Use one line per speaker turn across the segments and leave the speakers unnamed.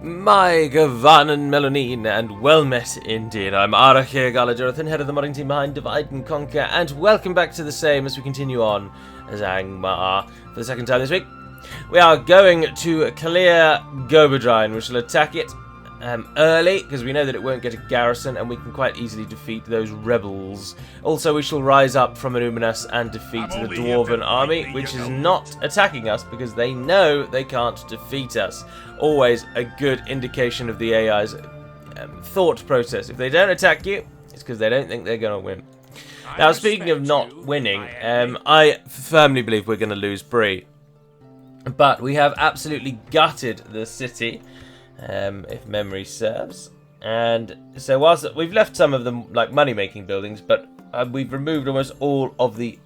My Gavanen Melanine, and well met indeed. I'm Arachir Galajarathan, head of the modding team behind Divide and Conquer, and welcome back to the same as we continue on as Angmar for the second time this week. We are going to clear Gobadrine. We shall attack it early, because we know that it won't get a garrison, and we can quite easily defeat those rebels. Also, we shall rise up from Illuminas and defeat the Dwarven army, which is not attacking us, because they know they can't defeat us. Always a good indication of the AI's thought process. If they don't attack you, it's because they don't think they're going to win. Now, speaking of not winning, I firmly believe we're going to lose Bree. But we have absolutely gutted the city, if memory serves. And so whilst we've left some of them like money-making buildings, but we've removed almost all of the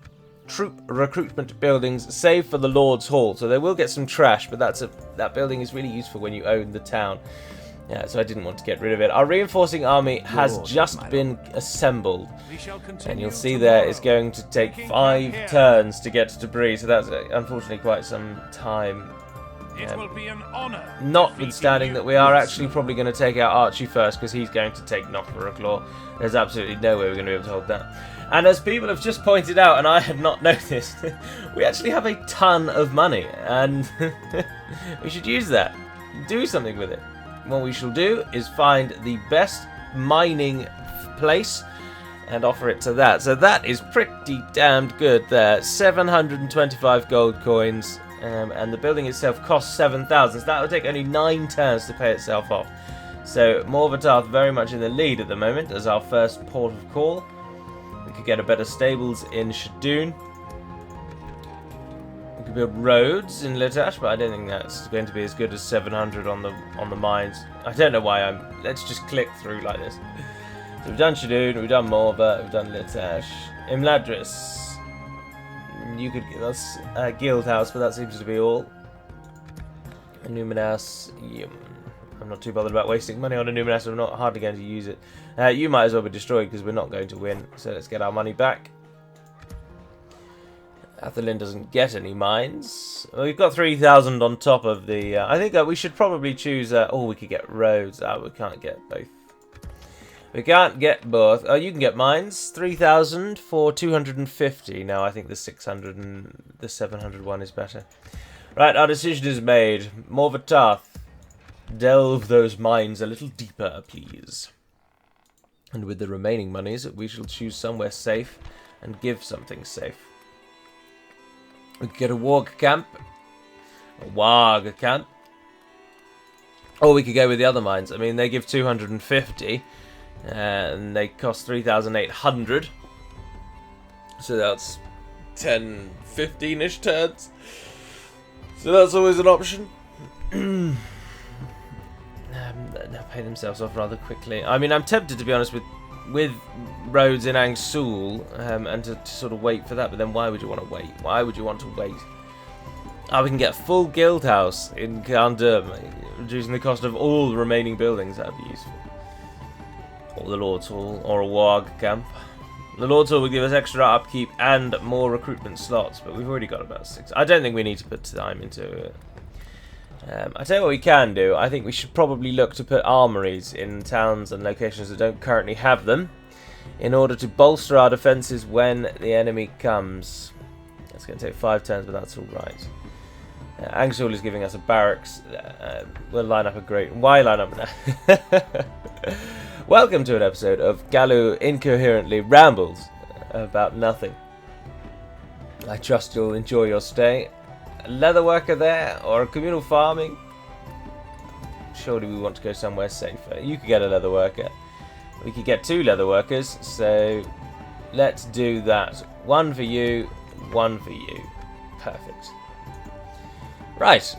troop recruitment buildings, save for the Lord's Hall. So they will get some trash, but that building is really useful when you own the town. Yeah, so I didn't want to get rid of it. Our reinforcing army has just been assembled, and you'll see there it's going to take 5 turns to get to Bree, so that's unfortunately quite some time.
It will be an honor.
Notwithstanding that we are actually probably going to take out Archie first, because he's going to take Knockforaclaw. There's absolutely no way we're going to be able to hold that. And as people have just pointed out, and I had not noticed, we actually have a ton of money, and we should use that. Do something with it. What we shall do is find the best mining place and offer it to that. So that is pretty damned good there. 725 gold coins. And the building itself costs 7,000, so that will take only 9 turns to pay itself off. So Morvatarth very much in the lead at the moment as our first port of call. We could get a better stables in Shadoon. We could build roads in Litash, but I don't think that's going to be as good as 700 on the mines. I don't know why let's just click through like this. So we've done Shadoon, we've done Morva, we've done Litash, Imladris. You could give us a guild house, but that seems to be all. Illuminas, I'm not too bothered about wasting money on Illuminas, I'm not hardly going to use it. You might as well be destroyed because we're not going to win, so let's get our money back. Athelin doesn't get any mines. Well, we've got 3,000 on top of the... I think that we should probably choose... oh, we could get roads. We can't get both. We can't get both. Oh, you can get mines. 3,000 for 250. Now I think the 600 and the 700 one is better. Right, our decision is made. Morvatarth, delve those mines a little deeper, please. And with the remaining monies, we shall choose somewhere safe and give something safe. We could get a warg camp. A warg camp. Or we could go with the other mines. I mean, they give 250. And they cost 3,800. So that's 10, 15-ish turns. So that's always an option. They'll pay themselves off rather quickly. I mean, I'm tempted, to be honest, with roads in Angsul, and to sort of wait for that. But then why would you want to wait? Why would you want to wait? Oh, we can get a full guild house in Kandurm, reducing the cost of all the remaining buildings. That would be useful. Or the Lord's Hall, or a warg camp. The Lord's Hall will give us extra upkeep and more recruitment slots, but we've already got about 6. I don't think we need to put time into it. I tell you what we can do. I think we should probably look to put armories in towns and locations that don't currently have them, in order to bolster our defences when the enemy comes. That's going to take 5 turns, but that's alright. Angsul is giving us a barracks. We'll line up a great... Why line up now? Welcome to an episode of Galu Incoherently Rambles about nothing. I trust you'll enjoy your stay. A leatherworker there, or a communal farming? Surely we want to go somewhere safer. You could get a leatherworker. We could get 2 leatherworkers, so let's do that. 1 for you, 1 for you. Perfect. Right.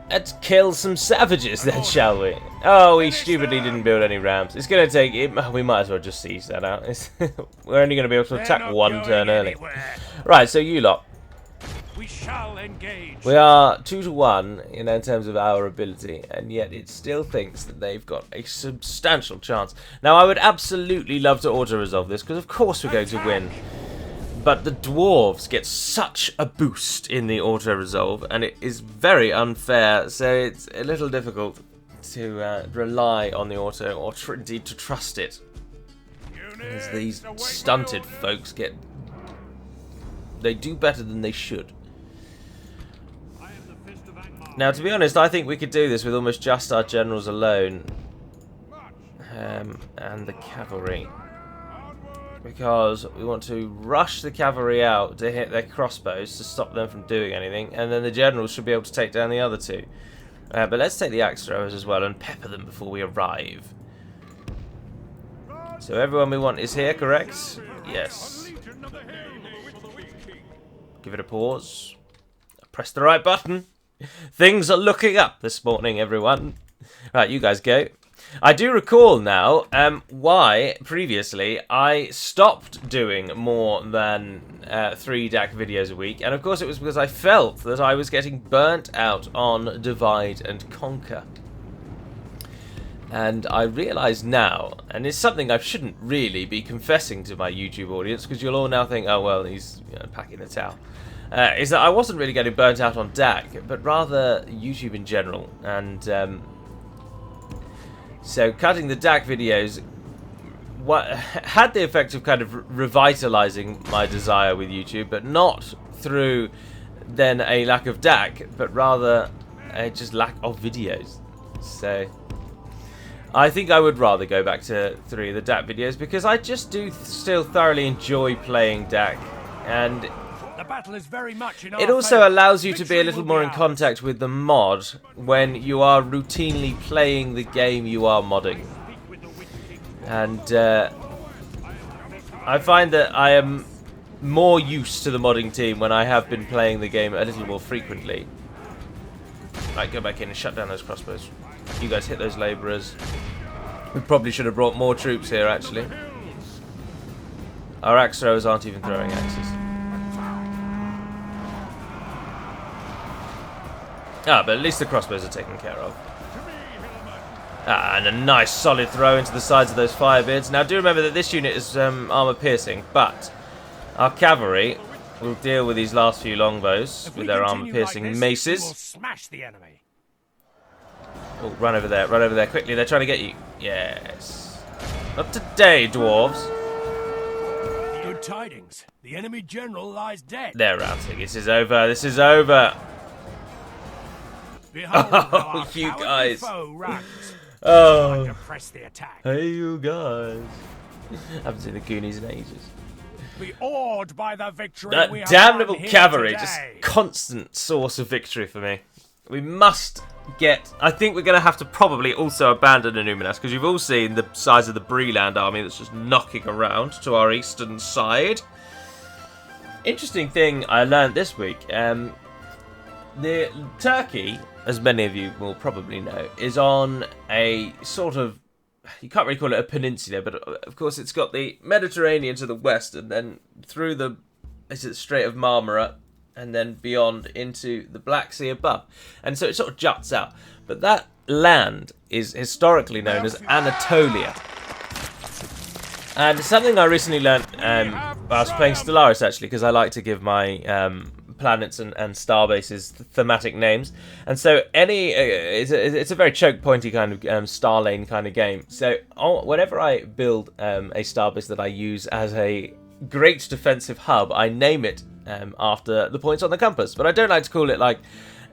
Let's kill some savages then, shall we? Oh, we stupidly didn't build any ramps. It's going to take... we might as well just siege that out. We're only going to be able to attack 1 turn early. Right, so you lot.
We shall engage.
We are 2 to 1 in terms of our ability, and yet it still thinks that they've got a substantial chance. Now, I would absolutely love to auto-resolve this, because of course we're going to win. But the dwarves get such a boost in the auto-resolve, and it is very unfair, so it's a little difficult rely on the auto, or indeed to trust it. As these stunted folks they do better than they should. Now, to be honest, I think we could do this with almost just our generals alone, and the cavalry, because we want to rush the cavalry out to hit their crossbows to stop them from doing anything, and then the generals should be able to take down the other two. But let's take the axe throwers as well and pepper them before we arrive. So everyone we want is here, correct? Yes. Give it a pause. Press the right button. Things are looking up this morning, everyone. Right, you guys go. I do recall now why previously I stopped doing more than 3 DaC videos a week, and of course it was because I felt that I was getting burnt out on Divide and Conquer. And I realise now, and it's something I shouldn't really be confessing to my YouTube audience, because you'll all now think, oh well, he's packing the towel, is that I wasn't really getting burnt out on DaC, but rather YouTube in general. And so cutting the DaC videos had the effect of kind of revitalising my desire with YouTube, but not through then a lack of DaC, but rather just lack of videos. So I think I would rather go back to 3 of the DaC videos, because I just do still thoroughly enjoy playing DaC, and
the battle is very much in
it also allows you to be a little more in contact with the mod when you are routinely playing the game you are modding. And I find that I am more used to the modding team when I have been playing the game a little more frequently. Right, go back in and shut down those crossbows. You guys hit those labourers. We probably should have brought more troops here, actually. Our axe throwers aren't even throwing axes. Ah, but at least the crossbows are taken care of. Ah, and a nice solid throw into the sides of those firebeards. Now, do remember that this unit is armour piercing, but our cavalry will deal with these last few longbows with their armour piercing maces.
We'll smash the enemy.
Oh, run over there quickly. They're trying to get you. Yes. Not today, dwarves.
Good tidings. The enemy general lies dead.
They're routing. This is over. This is over.
Behold
Oh, you guys.
Oh. To press the attack.
Hey, you guys. Haven't seen the Goonies in ages.
Be awed by the victory
That
we have
damnable
won here
cavalry,
today.
just constant source of victory for me. We must get... I think we're going to have to probably also abandon Numinas, because you've all seen the size of the Breland army that's just knocking around to our eastern side. Interesting thing I learned this week. The Turkey, as many of you will probably know, is on a sort of... You can't really call it a peninsula, but of course it's got the Mediterranean to the west, and then through the Strait of Marmara, and then beyond into the Black Sea above. And so it sort of juts out. But that land is historically known as Anatolia. And something I recently learned, I was playing Stellaris actually, because I like to give my planets and star bases thematic names. And so it's a very choke pointy kind of star lane kind of game. So whenever I build a star base that I use as a great defensive hub, I name it after the points on the compass, but I don't like to call it like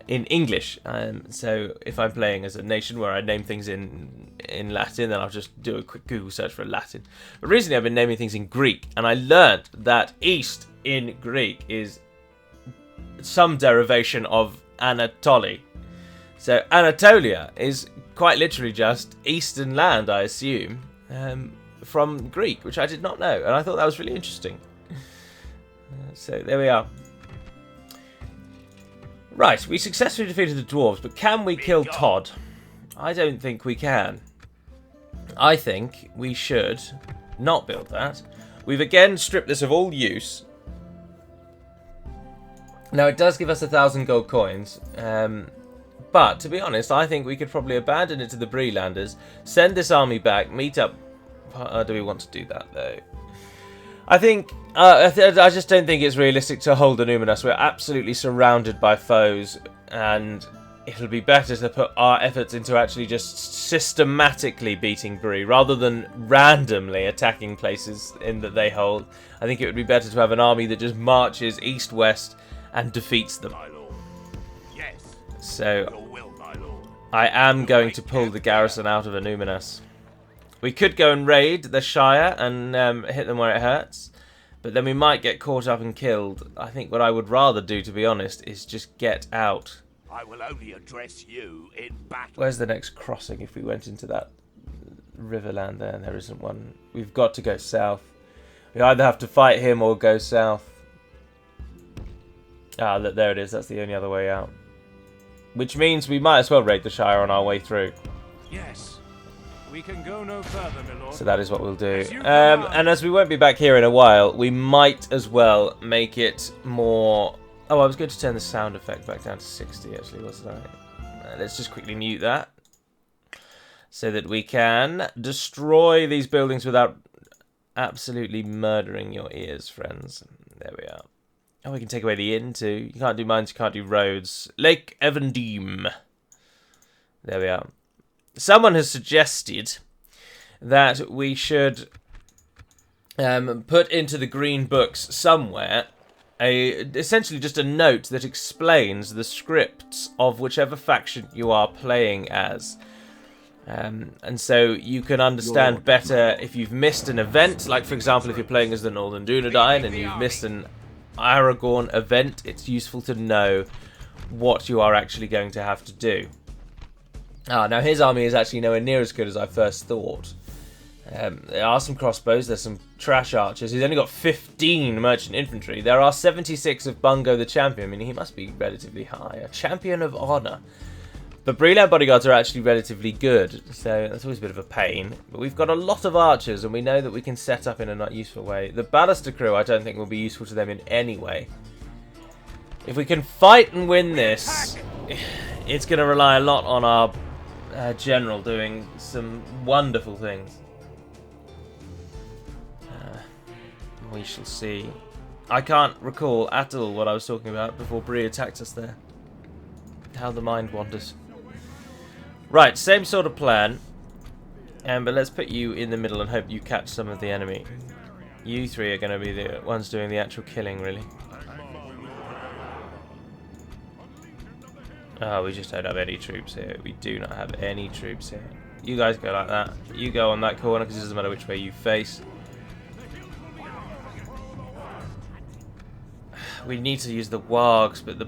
in English. So if I'm playing as a nation where I name things in Latin, then I'll just do a quick Google search for Latin. But recently I've been naming things in Greek, and I learned that east in Greek is some derivation of Anatoly. So Anatolia is quite literally just eastern land, I assume, from Greek, which I did not know, and I thought that was really interesting. So there we are. Right, we successfully defeated the dwarves, but can we kill Todd? I don't think we can. I think we should not build that. We've again stripped this of all use. Now it does give us 1,000 gold coins, but to be honest, I think we could probably abandon it to the Brelanders, send this army back, meet up. Do we want to do that though? I think I just don't think it's realistic to hold the Numinas. We're absolutely surrounded by foes, and it'll be better to put our efforts into actually just systematically beating Bree rather than randomly attacking places in that they hold. I think it would be better to have an army that just marches east-west and defeats them.
My lord. Yes.
So
Your will, my lord.
I am going to pull the garrison out of Anuminas. We could go and raid the Shire and hit them where it hurts, but then we might get caught up and killed. I think what I would rather do, to be honest, is just get out.
I will only address you in battle.
Where's the next crossing if we went into that riverland there? There isn't one. We've got to go south. We either have to fight him or go south. Ah, look, there it is. That's the only other way out. Which means we might as well raid the Shire on our way through.
Yes. We can go no further, my lord.
So that is what we'll do. And as we won't be back here in a while, we might as well make it more... Oh, I was going to turn the sound effect back down to 60, actually, wasn't I? Let's just quickly mute that. So that we can destroy these buildings without absolutely murdering your ears, friends. There we are. Oh, we can take away the inn too. You can't do mines, you can't do roads. Lake Evandeem. There we are. Someone has suggested that we should put into the green books somewhere essentially just a note that explains the scripts of whichever faction you are playing as. And so you can understand better if you've missed an event, like for example if you're playing as the Northern Dunedain and you've missed an Aragorn event, it's useful to know what you are actually going to have to do. Now his army is actually nowhere near as good as I first thought. There are some crossbows, there's some trash archers. He's only got 15 merchant infantry. There are 76 of Bungo the Champion, meaning he must be relatively high. A champion of honour. But Breland bodyguards are actually relatively good, so that's always a bit of a pain. But we've got a lot of archers, and we know that we can set up in a not useful way. The Ballister crew I don't think will be useful to them in any way. If we can fight and win this, it's going to rely a lot on our general doing some wonderful things. We shall see. I can't recall at all what I was talking about before Bree attacked us there. How the mind wanders. Right, same sort of plan. But let's put you in the middle and hope you catch some of the enemy. You three are going to be the ones doing the actual killing, really. Oh, we just don't have any troops here. We do not have any troops here. You guys go like that. You go on that corner because it doesn't matter which way you face. We need to use the wargs, but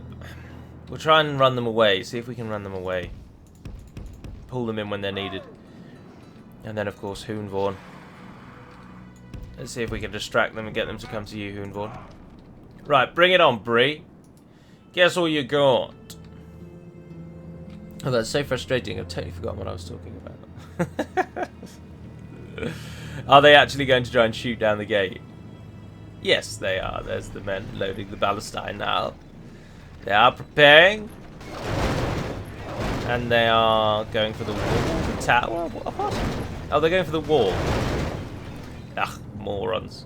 we'll try and run them away. See if we can run them away. Pull them in when they're needed. And then, of course, Hoonvorn. Let's see if we can distract them and get them to come to you, Hoonvorn. Right, bring it on, Bree. Guess all you got. Oh, that's so frustrating. I've totally forgotten what I was talking about. Are they actually going to try and shoot down the gate? Yes, they are. There's the men loading the ballistine now. They are preparing. And they are going for the wall. The tower? What? Oh, they're going for the wall. Ugh, morons.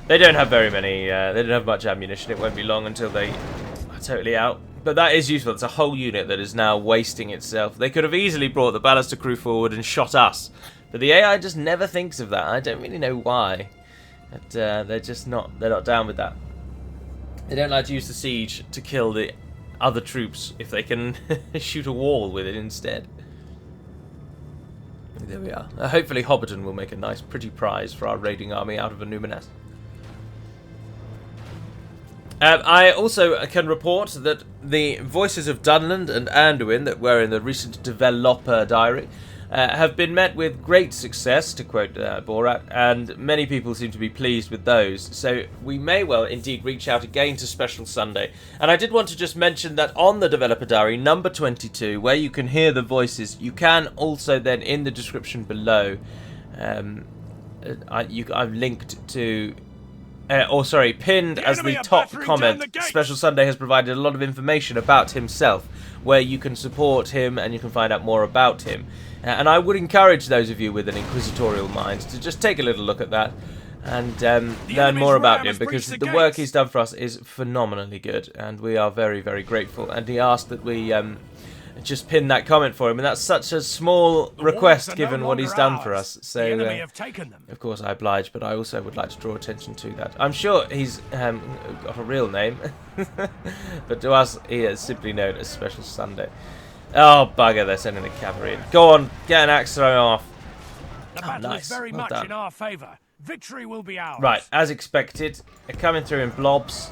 They don't have very many, they don't have much ammunition. It won't be long until they are totally out. But that is useful. It's a whole unit that is now wasting itself. They could have easily brought the Ballister crew forward and shot us. But the AI just never thinks of that. I don't really know why. But they're just not, they're not down with that. They don't like to use the siege to kill the other troops if they can shoot a wall with it instead. There we are. Hopefully Hobbiton will make a nice pretty prize for our raiding army out of Anuminas. I also can report that the voices of Dunland and Anduin that were in the recent developer diary have been met with great success, to quote Borat, and many people seem to be pleased with those. So we may well indeed reach out again to Special Sunday. And I did want to just mention that on the developer diary, number 22, where you can hear the voices, you can also then in the description below, I've linked to... pinned as the top comment, Special Sunday has provided a lot of information about himself, where you can support him and you can find out more about him. And I would encourage those of you with an inquisitorial mind to just take a little look at that. and learn more about him, because the work he's done for us is phenomenally good, and we are very, very grateful. And he asked that we just pin that comment for him, and that's such a small request given what he's done for us. So, of course, I oblige, but I also would like to draw attention to that. I'm sure he's got a real name, but to us, he is simply known as Special Sunday. Oh, bugger, they're sending a cavalry in. Go on, get an axe thrown off.
The battle is very much in our favour. Victory will be ours.
Right, as expected, they're coming through in blobs.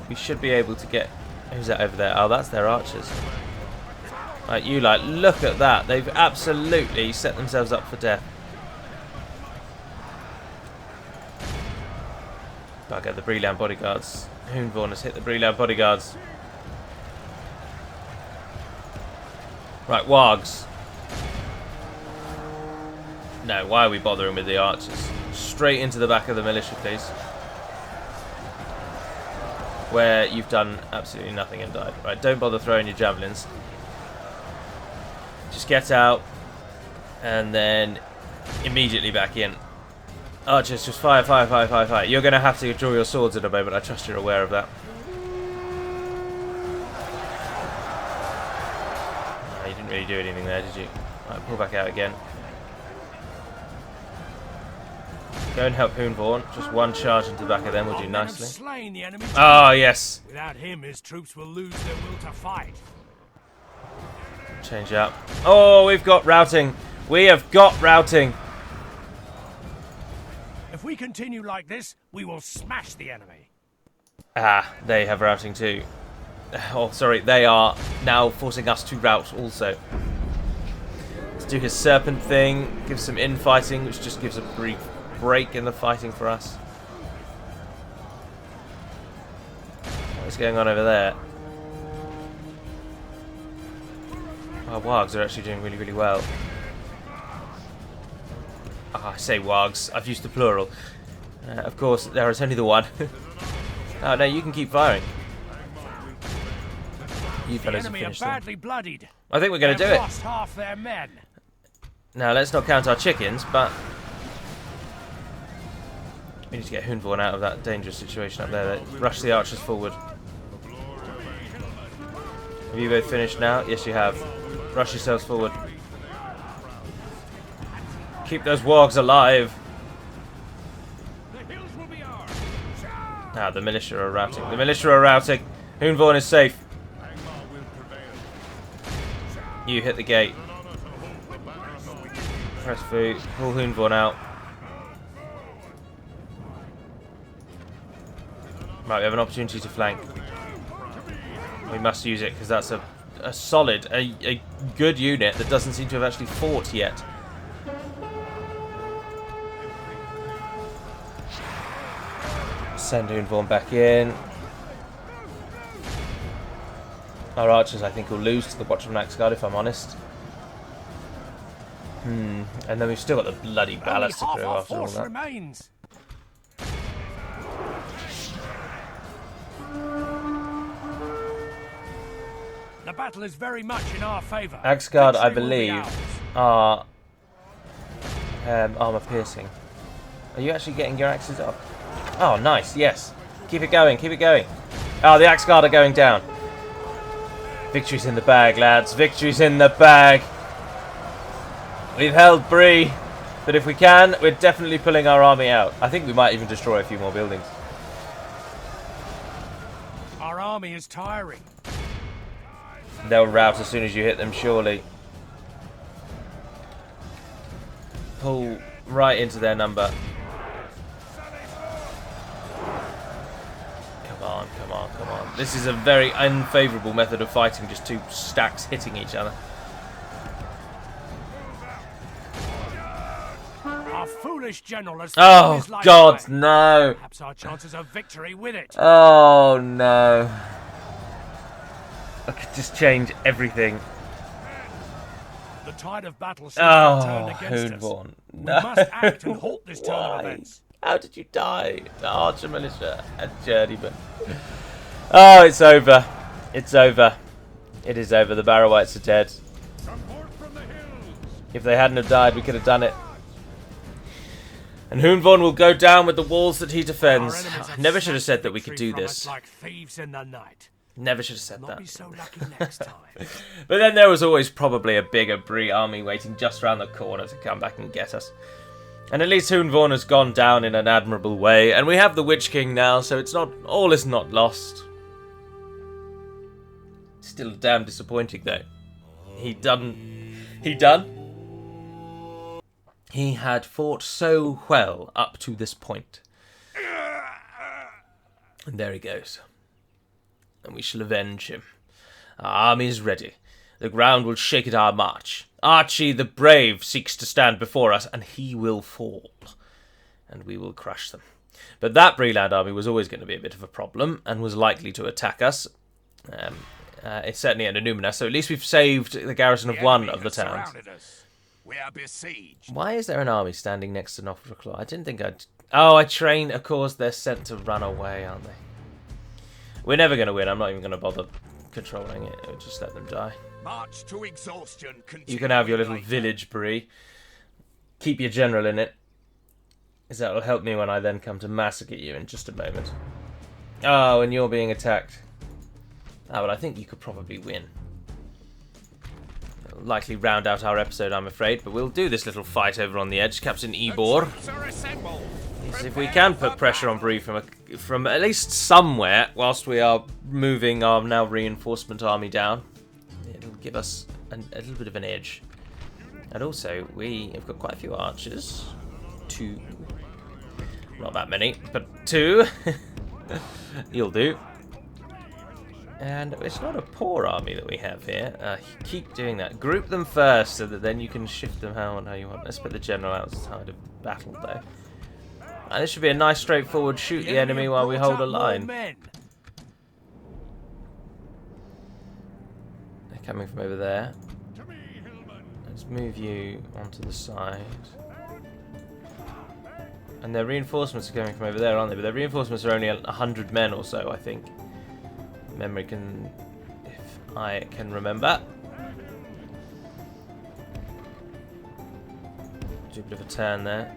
We should be able to get... Who's that over there? Oh, that's their archers. Right, you like, look at that. They've absolutely set themselves up for death. Bugger, the Breland bodyguards. Hoonvorn has hit the Breland bodyguards. Right, wargs. No, why are we bothering with the archers? Straight into the back of the militia, please. Where you've done absolutely nothing and died. Right, don't bother throwing your javelins. Just get out. And then immediately back in. Archers, just fire, fire, fire, fire, fire. You're going to have to draw your swords in a moment. I trust you're aware of that. No, you didn't really do anything there, did you? Right, pull back out again. Go and help Hoonvorn. Just one charge into the back of them will do nicely. Ah, yes.
Without him, his troops will lose their will to fight.
Change up. Oh, we've got routing. We have got routing.
If we continue like this, we will smash the enemy.
Ah, they have routing too. Oh, sorry. They are now forcing us to rout also. Let's do his serpent thing. Give some infighting, which just gives a brief break in the fighting for us. What's going on over there? Our wargs are actually doing really, really well. I say wargs. I've used the plural. Of course, there is only the one. Oh no, you can keep firing. You fellas have finished them.
Badly bloodied.
I think we're going to do it.
Lost half their men.
Now let's not count our chickens, but we need to get Hoonvorn out of that dangerous situation up there. Rush the archers forward. Have you both finished now? Yes, you have. Rush yourselves forward. Keep those wargs alive. Ah, the militia are routing. The militia are routing. Hoonvorn is safe. You hit the gate. Press V. Pull Hoonvorn out. Right, we have an opportunity to flank. We must use it because that's a solid, a good unit that doesn't seem to have actually fought yet. Send Hoonvorn back in. Our archers, I think, will lose to the Watch of Nax Guard, if I'm honest. And then we've still got the bloody ballast to throw after all that.
Remains. The battle is very much in our favour.
Axe Guard, I believe, are armour piercing. Are you actually getting your axes up? Oh, nice, yes. Keep it going, keep it going. Oh, the Axe Guard are going down. Victory's in the bag, lads. Victory's in the bag. We've held Bree, but if we can, we're definitely pulling our army out. I think we might even destroy a few more buildings.
Our army is tiring.
They'll rout as soon as you hit them, surely. Pull right into their number. Come on, come on, come on. This is a very unfavourable method of fighting, just two stacks hitting each other.
Our foolish general has
Oh, God, no.
Perhaps our chances of victory with it.
Oh, no. I could just change everything.
The tide of battle seems to have turned against us.
Hoonvorn.
We must act and halt this turn of events.
How did you die? The archer militia and journeyman. Oh, it's over. It's over. It is over. The Barrowites are dead. If they hadn't have died, we could have done it. And Hoonvorn will go down with the walls that he
Our
defends.
enemies have
Never should have said
snatched
that we could
victory
do
from
this.
us like thieves in the night.
Never should have said
Not
that.
be so lucky next time.
But then there was always probably a bigger Bree army waiting just around the corner to come back and get us. And at least Hoonvorn has gone down in an admirable way, and we have the Witch King now, so it's not all is not lost. Still damn disappointing though. He had fought so well up to this point. And there he goes. And we shall avenge him. Our army is ready. The ground will shake at our march. Archie the Brave seeks to stand before us, and he will fall. And we will crush them. But that Breland army was always going to be a bit of a problem, and was likely to attack us. It's certainly under Numina, so at least we've saved the garrison of one of the towns.
We are besieged.
Why is there an army standing next to Nofraclaw? I didn't think I'd... Oh, I train. Of course, they're sent to run away, aren't they? We're never going to win. I'm not even going to bother controlling it. I'll just let them die.
March to exhaustion.
You can have your little village, Bree. Keep your general in it. Because that will help me when I then come to massacre you in just a moment. Oh, and you're being attacked. Ah, well, I think you could probably win. It'll likely round out our episode, I'm afraid, but we'll do this little fight over on the edge. Captain Ebor. If we can put pressure on Bree from at least somewhere, whilst we are moving our now reinforcement army down, it'll give us a little bit of an edge. And also, we have got quite a few archers. 2. Not that many, but 2. You'll do. And it's not a poor army that we have here. Keep doing that. Group them first, so that then you can shift them how you want. Let's put the general outside of battle, though. And this should be a nice, straightforward shoot the enemy while we hold a line. They're coming from over there. Let's move you onto the side. And their reinforcements are coming from over there, aren't they? But their reinforcements are only 100 men or so, I think. Memory can... if I can remember. Do a bit of a turn there.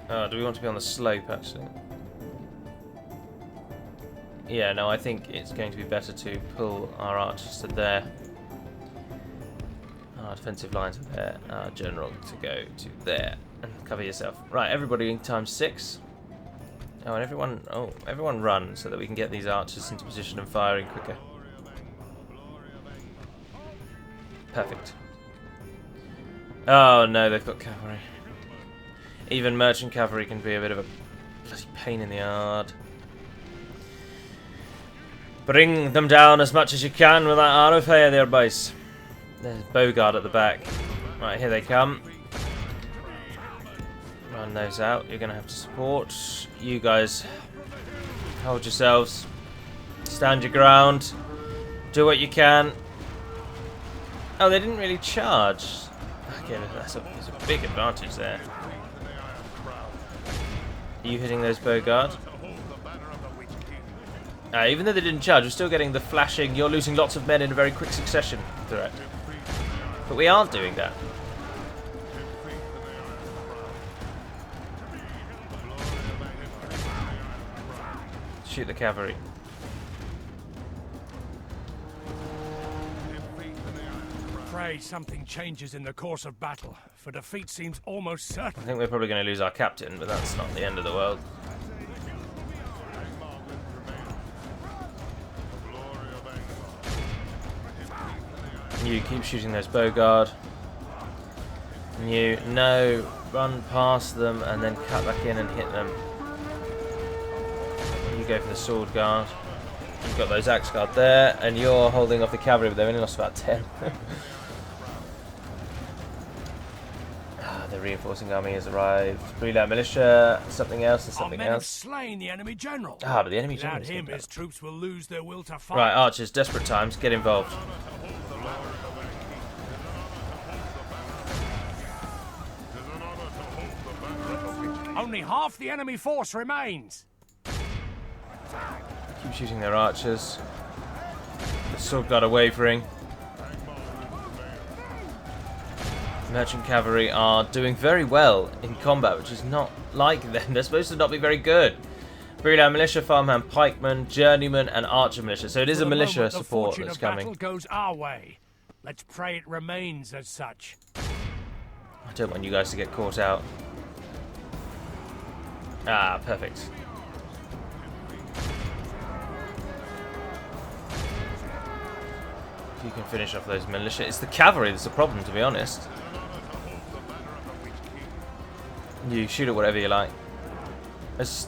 Oh, do we want to be on the slope, actually? Yeah, no, I think it's going to be better to pull our archers to there. Our defensive line to there. Our general to go to there. And cover yourself. Right, everybody times 6. Oh, and everyone run so that we can get these archers into position and firing quicker. Perfect. Oh, no, they've got cavalry. Even merchant cavalry can be a bit of a bloody pain in the yard. Bring them down as much as you can with that arrow fire there, boys. There's Bogard at the back. Right, here they come. Run those out. You're going to have to support. You guys, hold yourselves. Stand your ground. Do what you can. Oh, they didn't really charge. Okay, there's a big advantage there. Are you hitting those Bogard? Even though they didn't charge, we're still getting the flashing, you're losing lots of men in a very quick succession threat. But we aren't doing that. Shoot the cavalry.
Pray something changes in the course of battle, for defeat seems almost certain.
I think we're probably going to lose our captain, but that's not the end of the world. You keep shooting those Bogard. You, no, run past them and then cut back in and hit them. You go for the sword guard. You've got those axe guard there, and you're holding off the cavalry, but they've only lost about 10. The reinforcing army has arrived. Breland militia, something else, and something else.
Slain the enemy general.
Ah, but the enemy general.
Without him, his troops will lose their will to fight.
Right, archers, desperate times, get involved.
Only half the enemy force remains.
Keep shooting their archers. The sword guard are wavering. Merchant cavalry are doing very well in combat, which is not like them. They're supposed to not be very good. Breedland militia, farmhand, pikemen, journeyman, and archer militia. So it is a militia support that's coming.
The battle goes our way. Let's pray it remains as such.
I don't want you guys to get caught out. Ah, perfect. If you can finish off those militia. It's the cavalry that's the problem, to be honest. You shoot at whatever you like.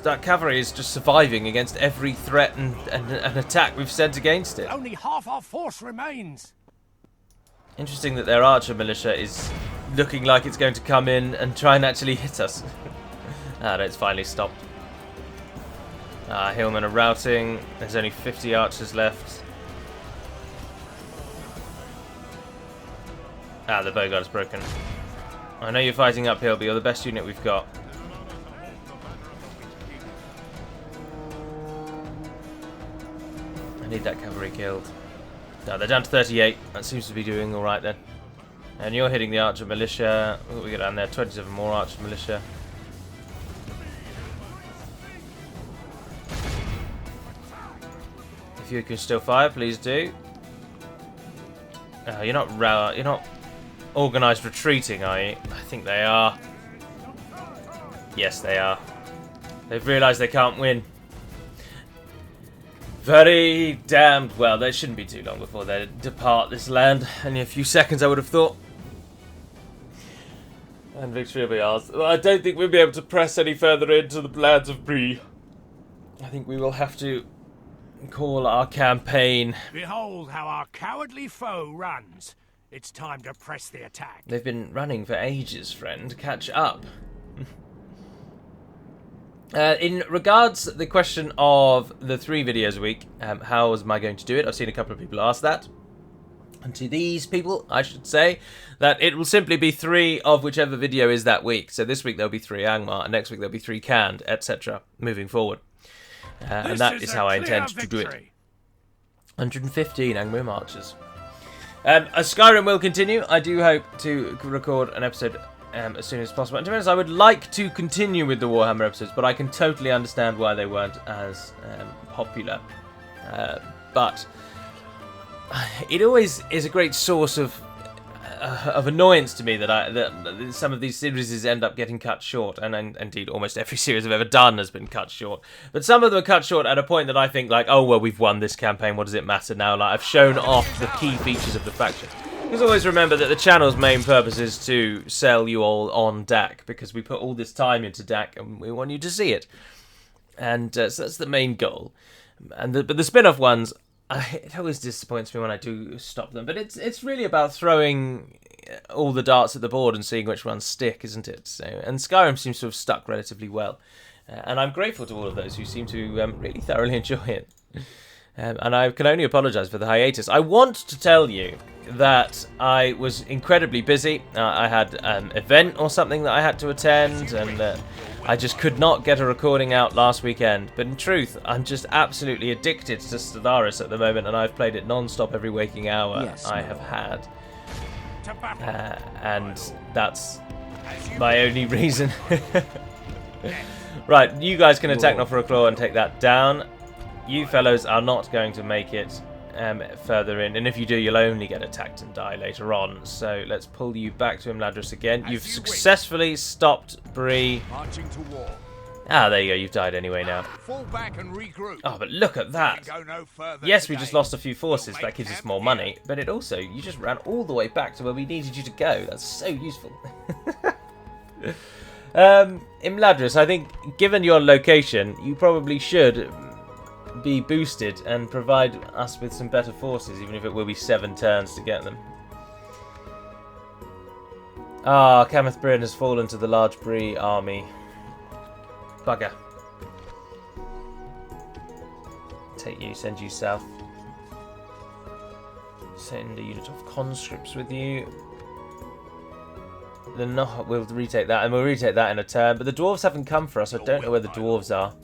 That cavalry is just surviving against every threat and attack we've sent against it.
Only half our force remains.
Interesting that their archer militia is looking like it's going to come in and try and actually hit us. Ah, no, it's finally stopped. Hillmen are routing. There's only 50 archers left. The bowguard's broken. I know you're fighting uphill, but you're the best unit we've got. I need that cavalry killed. No, they're down to 38. That seems to be doing alright then. And you're hitting the archer militia. What do we get down there? 27 more archer militia. If you can still fire, please do. You're not organised retreating, are you? I think they are. Yes, they are. They've realised they can't win. Very damned well. They shouldn't be too long before they depart this land. Only a few seconds, I would have thought. And victory will be ours. Well, I don't think we'll be able to press any further into the lands of Brie. I think we will have to call our campaign.
Behold how our cowardly foe runs. It's time to press the attack.
They've been running for ages, friend. Catch up. In regards to the question of the 3 videos a week, how am I going to do it? I've seen a couple of people ask that. And to these people, I should say that it will simply be 3 of whichever video is that week. So this week there'll be 3 Angmar, and next week there'll be 3 Canned, etc. moving forward. And that is how I intend to do it. 115 Angmar marches. Skyrim will continue. I do hope to record an episode as soon as possible. And to be honest, I would like to continue with the Warhammer episodes, but I can totally understand why they weren't as popular. But it always is a great source of annoyance to me that some of these series end up getting cut short, and indeed almost every series I've ever done has been cut short. But some of them are cut short at a point that I think, like, oh well, we've won this campaign. What does it matter now? Like, I've shown off the key features of the faction. Because always remember that the channel's main purpose is to sell you all on DaC, because we put all this time into DaC and we want you to see it. And so that's the main goal. But the spin-off ones, it always disappoints me when I do stop them. But it's really about throwing all the darts at the board and seeing which ones stick, isn't it? So, and Skyrim seems to have stuck relatively well. And I'm grateful to all of those who seem to really thoroughly enjoy it. And I can only apologise for the hiatus. I want to tell you that I was incredibly busy. I had an event or something that I had to attend, and I just could not get a recording out last weekend. But in truth, I'm just absolutely addicted to Stellaris at the moment, and I've played it non-stop every waking hour I have had. And that's my only reason. Right, you guys can attack Nofra Claw and take that down. You fellows are not going to make it further in, and if you do, you'll only get attacked and die later on. So let's pull you back to Imladris again. You've successfully stopped Bree.
Marching to war.
There you go. You've died anyway now.
Fall back and regroup.
Oh, but look at that.
No
Yes, we just lost a few forces. That gives us more money, but it also, you just ran all the way back to where we needed you to go. That's so useful. Imladris, I think, given your location, you probably should be boosted and provide us with some better forces, even if it will be 7 turns to get them. Kameth Bryn has fallen to the large Bree army. Bugger. Take you, send you south. Send a unit of conscripts with you. We'll retake that, and we'll retake that in a turn. But the dwarves haven't come for us. I don't know where the dwarves are.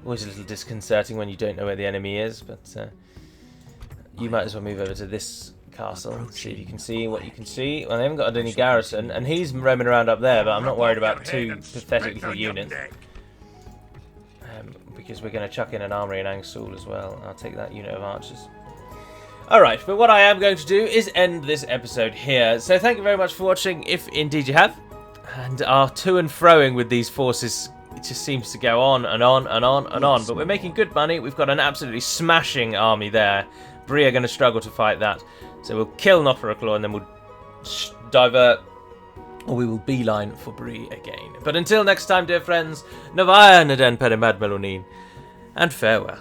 Always a little disconcerting when you don't know where the enemy is, but you might as well move over to this castle. See if you can see what you can see. Well, they haven't got any garrison, and he's roaming around up there, but I'm not worried about two pathetic little units. Because we're going to chuck in an armory in Angsul as well. I'll take that unit of archers. Alright, but what I am going to do is end this episode here. So thank you very much for watching, if indeed you have. And our to and froing with these forces, it just seems to go on and on and on and on. But we're making good money. We've got an absolutely smashing army there. Bree are going to struggle to fight that. So we'll kill Nofferaclaw and then we'll divert, or we will beeline for Bree again. But until next time, dear friends, Navaya Naden Perimad Melonin, and farewell.